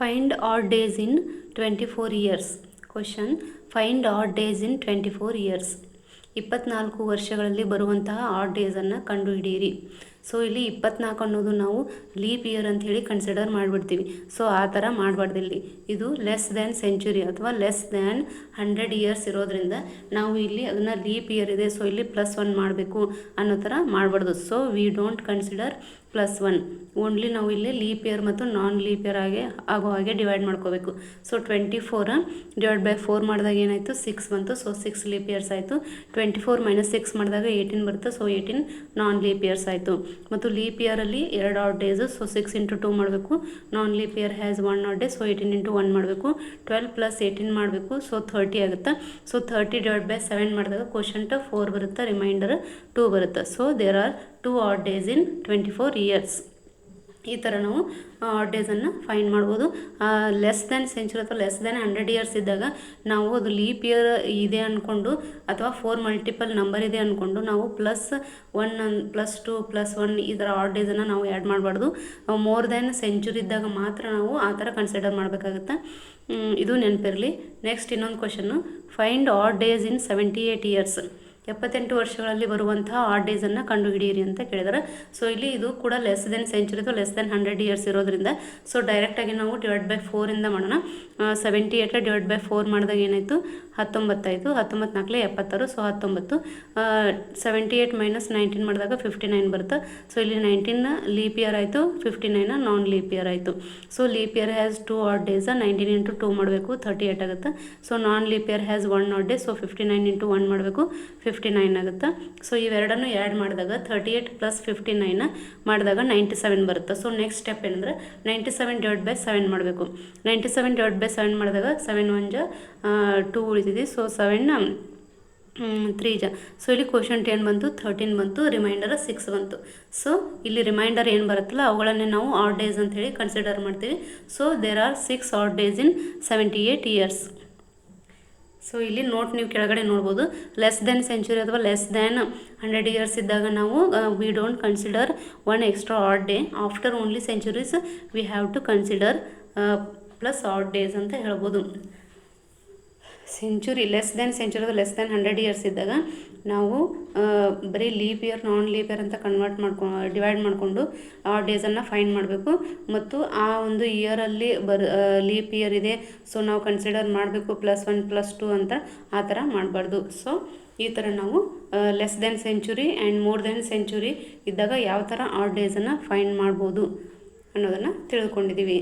Find odd days in 24 years. Question. Find odd days in 24 years. 24 ವರ್ಷಗಳಲ್ಲಿ ಬರುವಂತಹ add ಡೇಸನ್ನು ಕಂಡುಹಿಡಿಯಿರಿ. So ಇಲ್ಲಿ 24 ಅನ್ನೋದು ನಾವು ಲೀಪ್ ಇಯರ್ ಅಂತ ಹೇಳಿ ಕನ್ಸಿಡರ್ ಮಾಡಿಬಿಡ್ತೀವಿ. ಸೊ ಆ ಥರ ಮಾಡಬಾರ್ದು. ಇಲ್ಲಿ ಇದು ಲೆಸ್ ದ್ಯಾನ್ ಸೆಂಚುರಿ ಅಥವಾ ಲೆಸ್ ದ್ಯಾನ್ 100 ಇಯರ್ಸ್ ಇರೋದ್ರಿಂದ ನಾವು ಇಲ್ಲಿ ಅದನ್ನು ಲೀಪ್ ಇಯರ್ ಇದೆ, ಸೊ ಇಲ್ಲಿ +1 ಮಾಡಬೇಕು ಅನ್ನೋ ಥರ ಮಾಡಬಾರ್ದು. So we don't consider +1. Only ನಾವು ಇಲ್ಲಿ ಲೀಪ್ ಇಯರ್ ಮತ್ತು ನಾನ್ ಲೀಪ್ ಇಯರ್ ಆಗೋ ಹಾಗೆ ಡಿವೈಡ್ ಮಾಡ್ಕೋಬೇಕು. ಸೊ 24 / 4 ಮಾಡಿದಾಗ ಏನಾಯಿತು, 6 ಬಂತು. ಸೊ 6 ಲೀಪ್ ಇಯರ್ಸ್ ಆಯಿತು. 24 - 6 ಮಾಡಿದಾಗ 18 ಬರುತ್ತೆ. ಸೊ 18 ನಾನ್ ಲೀಪ್ ಇಯರ್ಸ್ ಆಯಿತು. ಮತ್ತು ಲೀಪ್ ಇಯರಲ್ಲಿ 2 ಆಡ್ ಡೇಸು. ಸೊ 6 × 2 ಮಾಡಬೇಕು. Non leap year has 1 odd day. So 18 × 1 ಮಾಡಬೇಕು. 12 + 18 ಮಾಡಬೇಕು. ಸೊ 30 ಆಗುತ್ತೆ. ಸೊ 30 / 7 ಮಾಡಿದಾಗ ಕ್ವೋಷಂಟ್ 4 ಬರುತ್ತೆ, ರಿಮೈಂಡರ್ 2 ಬರುತ್ತೆ. So there are 2 odd days in 24 years. ಈ ಥರ ನಾವು ಆಡ್ ಡೇಸನ್ನು ಫೈಂಡ್ ಮಾಡ್ಬೋದು. ಲೆಸ್ ದ್ಯಾನ್ ಸೆಂಚುರಿ ಅಥವಾ ಲೆಸ್ ದ್ಯಾನ್ 100 ಇಯರ್ಸ್ ಇದ್ದಾಗ ನಾವು ಅದು ಲೀಪ್ ಇಯರ್ ಇದೆ ಅಂದ್ಕೊಂಡು ಅಥವಾ 4 ಮಲ್ಟಿಪಲ್ ನಂಬರ್ ಇದೆ ಅಂದ್ಕೊಂಡು ನಾವು +1 +2 +1 ಈ ಥರ ಆಡ್ ಡೇಸನ್ನು ನಾವು ಆ್ಯಡ್ ಮಾಡಬಾರ್ದು. ಮೋರ್ ದ್ಯಾನ್ ಸೆಂಚುರಿ ಇದ್ದಾಗ ಮಾತ್ರ ನಾವು ಆ ಥರ ಕನ್ಸಿಡರ್ ಮಾಡಬೇಕಾಗುತ್ತೆ. ಇದು ನೆನಪಿರಲಿ. ನೆಕ್ಸ್ಟ್ ಇನ್ನೊಂದು question. Find add days in 78 years. 78 ವರ್ಷಗಳಲ್ಲಿ ಬರುವಂತಹ ಆಡ್ ಡೇಸನ್ನು ಕಂಡುಹಿಡಿಯಿರಿ ಅಂತ ಕೇಳಿದರೆ, ಸೊ ಇಲ್ಲಿ ಇದು ಕೂಡ ಲೆಸ್ ದೆನ್ ಸೆಂಚುರಿ ಅಥವಾ ಲೆಸ್ ದೆನ್ 100 ಇಯರ್ಸ್ ಇರೋದ್ರಿಂದ ಸೊ ಡೈರೆಕ್ಟಾಗಿ ನಾವು /4 ಇಂದ ಮಾಡೋಣ. 78 /4 ಮಾಡಿದಾಗ ಏನಾಯಿತು, 19 ಆಯಿತು. 19 × 4 = 76. ಸೊ 19. 78 - 19 ಮಾಡಿದಾಗ 59 ಬರುತ್ತೆ. ಸೊ ಇಲ್ಲಿ 19 ಲೀಪ್ ಇಯರ್ ಆಯಿತು, 59 ನಾನ್ ಲೀಪ್ ಇಯರ್ ಆಯಿತು. So leap year has 2 odd days. 19 × 2 ಮಾಡಬೇಕು, 38 ಆಗುತ್ತೆ. So non leap year has 1 odd day. So 59 × 1 ಮಾಡಬೇಕು, 59 ಆಗುತ್ತೆ. ಸೊ ಇವೆರಡನ್ನು ಆ್ಯಡ್ ಮಾಡಿದಾಗ 38 + 59 ಮಾಡಿದಾಗ 97 ಬರುತ್ತೆ. ಸೊ ನೆಕ್ಸ್ಟ್ ಸ್ಟೆಪ್ ಏನಂದರೆ 97 / 7 ಮಾಡಬೇಕು. 97 / 7 ಮಾಡಿದಾಗ 7 × 1 = 2 ಉಳಿತಿದೆ. ಸೊ 7 3 ಜ. ಸೊ ಇಲ್ಲಿ ಕ್ವೋಷಂಟ್ ಏನು ಬಂತು, 13 ಬಂತು, ರಿಮೈಂಡರ್ 6 ಬಂತು. ಸೊ ಇಲ್ಲಿ ರಿಮೈಂಡರ್ ಏನು ಬರುತ್ತಲ್ಲ ಅವುಗಳನ್ನೇ ನಾವು ಆಡ್ ಡೇಸ್ ಅಂತ ಹೇಳಿ ಕನ್ಸಿಡರ್ ಮಾಡ್ತೀವಿ. So there are 6 odd days in 78 years. So ಇಲ್ಲಿ ನೋಟ್ ನೀವು ಕೆಳಗಡೆ ನೋಡ್ಬೋದು. ಲೆಸ್ ದ್ಯಾನ್ ಸೆಂಚುರಿ ಅಥವಾ ಲೆಸ್ ದ್ಯಾನ್ 100 ಇಯರ್ಸ್ ಇದ್ದಾಗ ನಾವು we don't consider 1 extra odd day. After only centuries we have to consider plus odd days ಅಂತ ಹೇಳ್ಬೋದು. Century less than century ಅಥವಾ ಲೆಸ್ ದ್ಯಾನ್ 100 ಇಯರ್ಸ್ ಇದ್ದಾಗ ನಾವು ಬರೀ leap year non leap year ಅಂತ divide ಮಾಡಿಕೊಂಡು ಆ ಡೇಸನ್ನು ಫೈಂಡ್ ಮಾಡಬೇಕು. ಮತ್ತು ಆ ಒಂದು ಇಯರಲ್ಲಿ ಲೀಪ್ ಇಯರ್ ಇದೆ, ಸೊ ನಾವು ಕನ್ಸಿಡರ್ ಮಾಡಬೇಕು +1 +2 ಅಂತ ಆ ಥರ ಮಾಡಬಾರ್ದು. ಸೊ ಈ ಥರ ನಾವು less than century and more than century ಇದ್ದಾಗ ಯಾವ ಥರ ಆಡ್ ಡೇಸನ್ನು ಫೈಂಡ್ ಮಾಡ್ಬೋದು ಅನ್ನೋದನ್ನು ತಿಳ್ಕೊಂಡಿದ್ದೀವಿ.